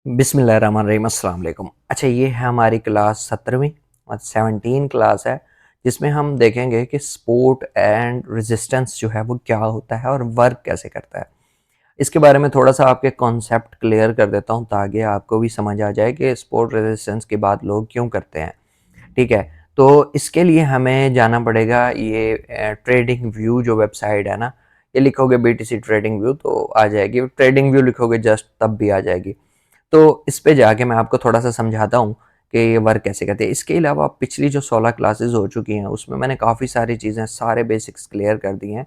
बिस्मिल्लाहिर्रहमानिर्रहीम अस्सलाम वालेकुम। अच्छा, ये है हमारी क्लास 17वीं और 17 क्लास है, जिसमें हम देखेंगे कि सपोर्ट एंड रेजिस्टेंस जो है वो क्या होता है और वर्क कैसे करता है। इसके बारे में थोड़ा सा आपके कॉन्सेप्ट क्लियर कर देता हूँ ताकि आपको भी समझ आ जाए कि सपोर्ट रेजिस्टेंस की बात लोग क्यों करते हैं। ठीक है, तो इसके लिए हमें जाना पड़ेगा ये ट्रेडिंग व्यू जो वेबसाइट है ना, ये लिखोगे BTC ट्रेडिंग व्यू तो आ जाएगी, ट्रेडिंग व्यू लिखोगे जस्ट तब भी आ जाएगी। तो इस पे जाके मैं आपको थोड़ा-सा समझाता हूँ कि ये वर्क कैसे करती है। इसके अलावा पिछली जो 16 क्लासेस हो चुकी हैं, उसमें मैंने काफ़ी सारी चीज़ें, सारे बेसिक्स क्लियर कर दिए हैं।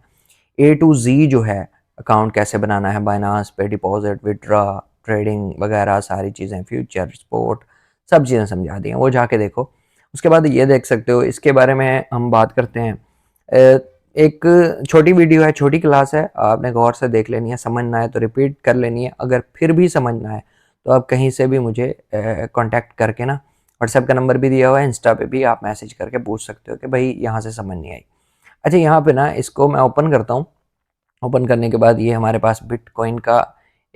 ए टू ज़ी जो है, अकाउंट कैसे बनाना है, बाइनेंस पे डिपॉज़िट, विथड्रॉ, ट्रेडिंग वगैरह सारी चीज़ें, फ्यूचर, स्पॉट, सब चीज़ें समझा दी हैं, वो जाके देखो। उसके बाद ये देख सकते हो, इसके बारे में हम बात करते हैं। एक छोटी वीडियो है, छोटी क्लास है, आपने गौर से देख लेनी है, समझना है तो रिपीट कर लेनी है। अगर फिर भी समझना है तो आप कहीं से भी मुझे कांटेक्ट करके ना, व्हाट्सएप का नंबर भी दिया हुआ है, इंस्टा पे भी आप मैसेज करके पूछ सकते हो कि भाई यहाँ से समझ नहीं आई। अच्छा, यहाँ पे ना इसको मैं ओपन करता हूँ। ओपन करने के बाद ये हमारे पास बिटकॉइन का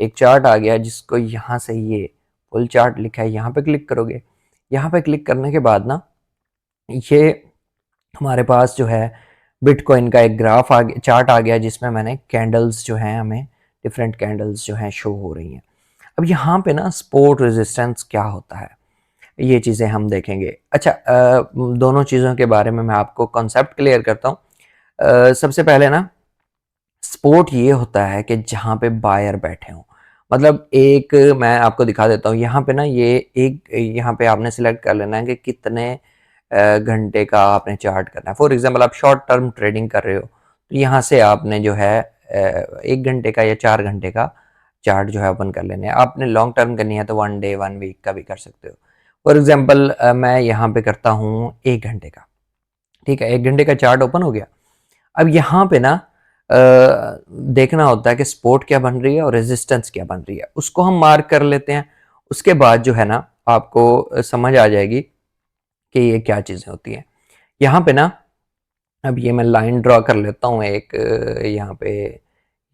एक चार्ट आ गया, जिसको यहाँ से ये फुल चार्ट लिखा है, यहाँ पे क्लिक करोगे। यहाँ पे क्लिक करने के बाद ना ये हमारे पास जो है बिटकॉइन का एक ग्राफ आ गया, चार्ट आ गया, जिसमें मैंने कैंडल्स जो हैं, हमें डिफरेंट कैंडल्स जो हैं शो हो रही हैं। अब यहाँ पे ना सपोर्ट रेजिस्टेंस क्या होता है, ये चीज़ें हम देखेंगे। अच्छा, दोनों चीज़ों के बारे में मैं आपको कॉन्सेप्ट क्लियर करता हूँ। सबसे पहले ना, सपोर्ट ये होता है कि जहाँ पे बायर बैठे हों। मतलब एक मैं आपको दिखा देता हूँ, यहाँ पे ना ये एक, यहाँ पे आपने सिलेक्ट कर लेना है कि कितने घंटे का आपने चार्ट करना है। फॉर एग्जांपल आप शॉर्ट टर्म ट्रेडिंग कर रहे हो, तो यहाँ से आपने जो है 1 घंटे का या 4 घंटे का चार्ट जो है ओपन कर लेने हैं। आपने लॉन्ग टर्म करनी है तो 1 डे 1 वीक का भी कर सकते हो। फॉर एग्जांपल मैं यहाँ पे करता हूँ 1 घंटे का। ठीक है, 1 घंटे का चार्ट ओपन हो गया। अब यहाँ पे ना देखना होता है कि सपोर्ट क्या बन रही है और रेजिस्टेंस क्या बन रही है, उसको हम मार्क कर लेते हैं। उसके बाद जो है ना, आपको समझ आ जाएगी कि ये क्या चीज़ें होती हैं। यहाँ पे ना, अब ये मैं लाइन ड्रॉ कर लेता हूँ एक, यहाँ पे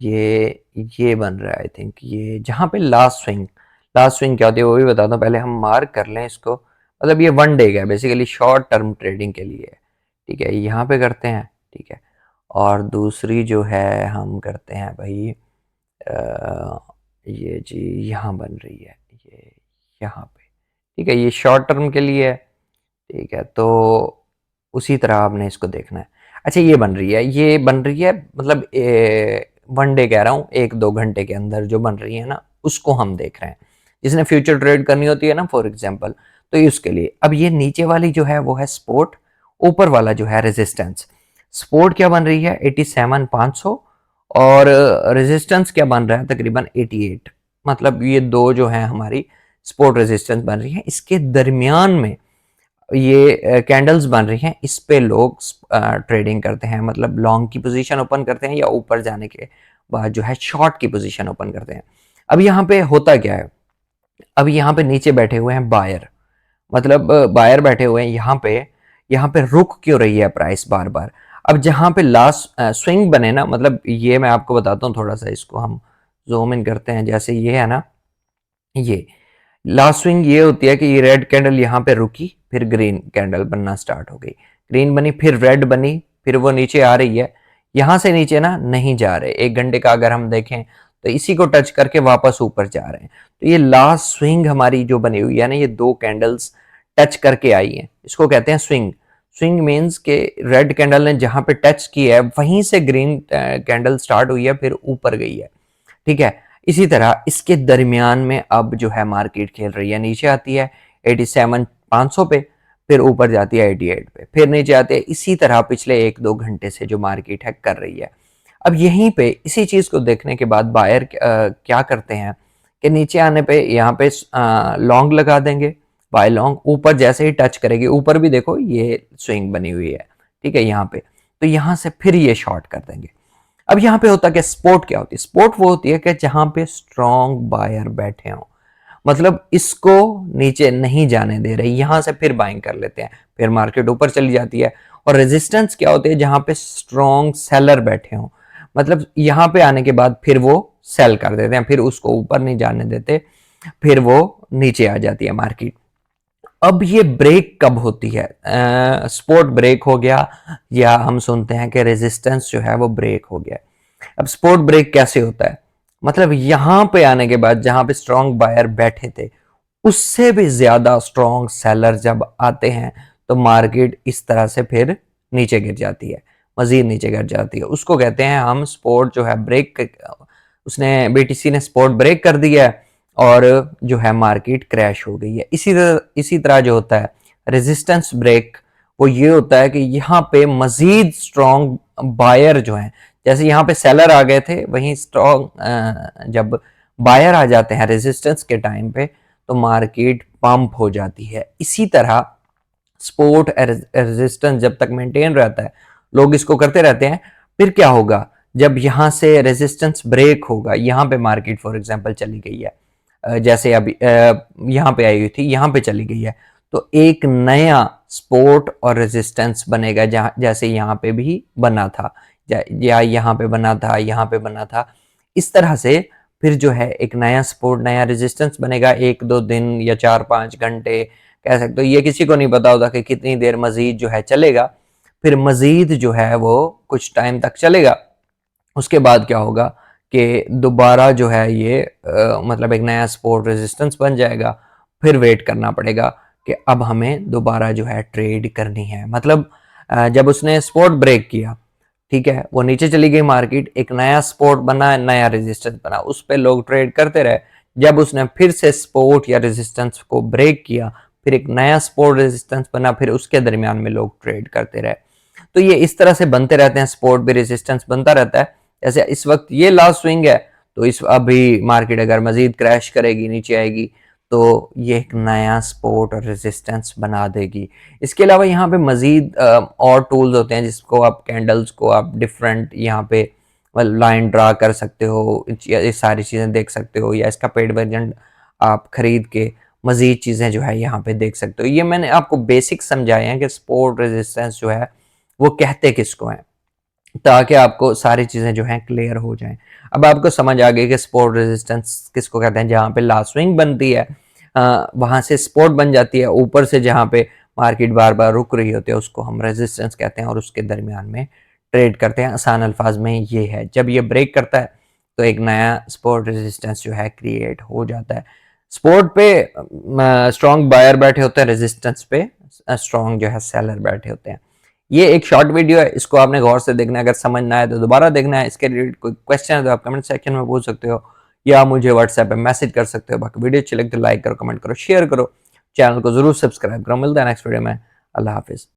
ये बन रहा है, आई थिंक ये जहाँ पे लास्ट स्विंग क्या होती है वो भी बताता हूँ। पहले हम मार्क कर लें इसको। मतलब ये 1 डे का है, बेसिकली शॉर्ट टर्म ट्रेडिंग के लिए है। ठीक है, यहाँ पे करते हैं। ठीक है, और दूसरी जो है हम करते हैं भाई, अ, ये जी यहाँ बन रही है, ये यहाँ पे। ठीक है, ये शॉर्ट टर्म के लिए है। ठीक है, तो उसी तरह आपने इसको देखना है। अच्छा, ये बन रही है, मतलब 1 डे कह रहा हूँ, 1-2 घंटे के अंदर जो बन रही है ना, उसको हम देख रहे हैं। जिसने फ्यूचर ट्रेड करनी होती है ना, फॉर एग्जांपल, तो ये उसके लिए। अब ये नीचे वाली जो है वो है सपोर्ट, ऊपर वाला जो है रेजिस्टेंस। सपोर्ट क्या बन रही है 87,500, और रेजिस्टेंस क्या बन रहा है तकरीबन 88। मतलब ये दो जो है हमारी सपोर्ट रेजिस्टेंस बन रही है। इसके दरमियान में ये कैंडल्स बन रही हैं, इस पे लोग ट्रेडिंग करते हैं, मतलब लॉन्ग की पोजीशन ओपन करते हैं या ऊपर जाने के बाद जो है शॉर्ट की पोजीशन ओपन करते हैं। अब यहाँ पे होता क्या है, अब यहाँ पे नीचे बैठे हुए हैं बायर, मतलब बायर बैठे हुए हैं यहाँ पे रुक क्यों रही है प्राइस बार बार। अब जहाँ पे लास्ट स्विंग बने ना, मतलब ये मैं आपको बताता हूँ, थोड़ा सा इसको हम जूम इन करते हैं। जैसे ये है ना, ये लास्ट स्विंग ये होती है कि ये रेड कैंडल यहाँ पे रुकी, फिर ग्रीन कैंडल बनना स्टार्ट हो गई, ग्रीन बनी, फिर रेड बनी, फिर वो नीचे आ रही है। यहाँ से नीचे ना नहीं जा रहे। 1 घंटे का अगर हम देखें तो इसी को टच करके वापस ऊपर जा रहे हैं। तो ये लास्ट स्विंग हमारी जो बनी हुई है ना, ये दो कैंडल्स टच करके आई है, इसको कहते हैं स्विंग। स्विंग मीन्स के रेड कैंडल ने जहां पे टच की है वहीं से ग्रीन कैंडल स्टार्ट हुई है, फिर ऊपर गई है। ठीक है, इसी तरह इसके दरमियान में अब जो है मार्केट खेल रही है, नीचे आती है 87,500 पे, फिर ऊपर जाती है 88 पे, फिर नीचे आते हैं। इसी तरह पिछले 1-2 घंटे से जो मार्केट है कर रही है। अब यहीं पे इसी चीज को देखने के बाद बायर क्या करते हैं कि नीचे आने पे यहाँ पे लॉन्ग लगा देंगे, बाय लॉन्ग। ऊपर जैसे ही टच करेगी, ऊपर भी देखो ये स्विंग बनी हुई है, ठीक है, यहाँ पे, तो यहाँ से फिर ये शॉर्ट कर देंगे। अब यहाँ पे होता क्या, स्पोर्ट क्या होती है? स्पोर्ट वो होती है कि जहां पे स्ट्रॉन्ग बायर बैठे हों, मतलब इसको नीचे नहीं जाने दे रहे, यहां से फिर बाइंग कर लेते हैं, फिर मार्केट ऊपर चली जाती है। और रेजिस्टेंस क्या होती है, जहां पे स्ट्रॉन्ग सेलर बैठे हों, मतलब यहां पे आने के बाद फिर वो सेल कर देते हैं, फिर उसको ऊपर नहीं जाने देते। फिर वो नीचे आ जाती है मार्केट। अब ये ब्रेक कब होती है? सपोर्ट ब्रेक हो गया, या हम सुनते हैं कि रेजिस्टेंस जो है वो ब्रेक हो गया। अब सपोर्ट ब्रेक कैसे होता है? मतलब यहां पे आने के बाद जहां पे स्ट्रॉन्ग बायर बैठे थे, उससे भी ज्यादा स्ट्रॉन्ग सेलर जब आते हैं, तो मार्केट इस तरह से फिर नीचे गिर जाती है, मजीद नीचे गिर जाती है। उसको कहते हैं हम सपोर्ट जो है ब्रेक, उसने बीटीसी ने सपोर्ट ब्रेक कर दिया है और जो है मार्केट क्रैश हो गई है। इसी तरह जो होता है रेजिस्टेंस ब्रेक, वो ये होता है कि यहाँ पे मजीद स्ट्रॉन्ग बायर जो है, जैसे यहाँ पे सेलर आ गए थे, वहीं स्ट्रॉन्ग जब बायर आ जाते हैं रेजिस्टेंस के टाइम पे, तो मार्केट पंप हो जाती है। इसी तरह सपोर्ट रेजिस्टेंस जब तक मेंटेन रहता है, लोग इसको करते रहते हैं, फिर क्या होगा जब यहां से रेजिस्टेंस ब्रेक होगा, यहां पे मार्केट फॉर एग्जांपल चली गई है, जैसे अभी यहाँ पे आई हुई थी, यहाँ पे चली गई है, तो एक नया सपोर्ट और रेजिस्टेंस बनेगा, जहाँ जैसे यहाँ पे भी बना था, या यहाँ पे बना था, यहाँ पे बना था। इस तरह से फिर जो है एक नया सपोर्ट नया रेजिस्टेंस बनेगा, 1-2 दिन या 4-5 घंटे कह सकते हो। ये किसी को नहीं पता होता कि कितनी देर मजीद जो है चलेगा। फिर मजीद जो है वो कुछ टाइम तक चलेगा। उसके बाद क्या होगा कि दोबारा जो है ये मतलब एक नया सपोर्ट रेजिस्टेंस बन जाएगा। फिर वेट करना पड़ेगा कि अब हमें दोबारा जो है ट्रेड करनी है। मतलब जब उसने सपोर्ट ब्रेक किया, ठीक है, वो नीचे चली गई मार्केट, एक नया सपोर्ट बना, नया रेजिस्टेंस बना, उस पर लोग ट्रेड करते रहे। जब उसने फिर से सपोर्ट या रेजिस्टेंस को ब्रेक किया, फिर एक नया सपोर्ट रेजिस्टेंस बना, फिर उसके दरमियान में लोग ट्रेड करते रहे। तो ये इस तरह से बनते रहते हैं, सपोर्ट भी रेजिस्टेंस बनता रहता है। जैसे इस वक्त ये लास्ट स्विंग है, तो इस अभी मार्केट अगर मजीद क्रैश करेगी, नीचे आएगी, तो ये एक नया सपोर्ट और रेजिस्टेंस बना देगी। इसके अलावा यहाँ पे मजीद और टूल्स होते हैं, जिसको आप कैंडल्स को आप डिफरेंट यहाँ पे लाइन ड्रा कर सकते हो, ये सारी चीज़ें देख सकते हो, या इसका पेड वर्जन आप खरीद के मजीद चीज़ें जो है यहाँ पे देख सकते हो। ये मैंने आपको बेसिक समझाए हैं कि सपोर्ट रेजिस्टेंस जो है वो कहते किसको हैं, ताकि आपको सारी चीज़ें जो हैं क्लियर हो जाएं। अब आपको समझ आ गई कि सपोर्ट रेजिस्टेंस किसको कहते हैं। जहाँ पे लास्ट स्विंग बनती है, वहाँ से सपोर्ट बन जाती है, ऊपर से जहाँ पे मार्केट बार बार रुक रही होती है, उसको हम रेजिस्टेंस कहते हैं, और उसके दरमियान में ट्रेड करते हैं। आसान अल्फाज में ये है, जब ये ब्रेक करता है तो एक नया सपोर्ट रेजिस्टेंस जो है क्रिएट हो जाता है। सपोर्ट पे स्ट्रॉन्ग बायर बैठे होते हैं, रेजिस्टेंस पे स्ट्रॉन्ग जो है सेलर बैठे होते हैं। ये एक शॉर्ट वीडियो है, इसको आपने गौर से देखना है। अगर समझ ना आए तो दोबारा देखना है। इसके रिलेटेड कोई क्वेश्चन है तो आप कमेंट सेक्शन में पूछ सकते हो, या मुझे व्हाट्सएप पे मैसेज कर सकते हो। बाकी वीडियो अच्छी लगे तो लाइक करो, कमेंट करो, शेयर करो, चैनल को जरूर सब्सक्राइब करो। मिलता है नेक्स्ट वीडियो में। अल्लाह हाफिज।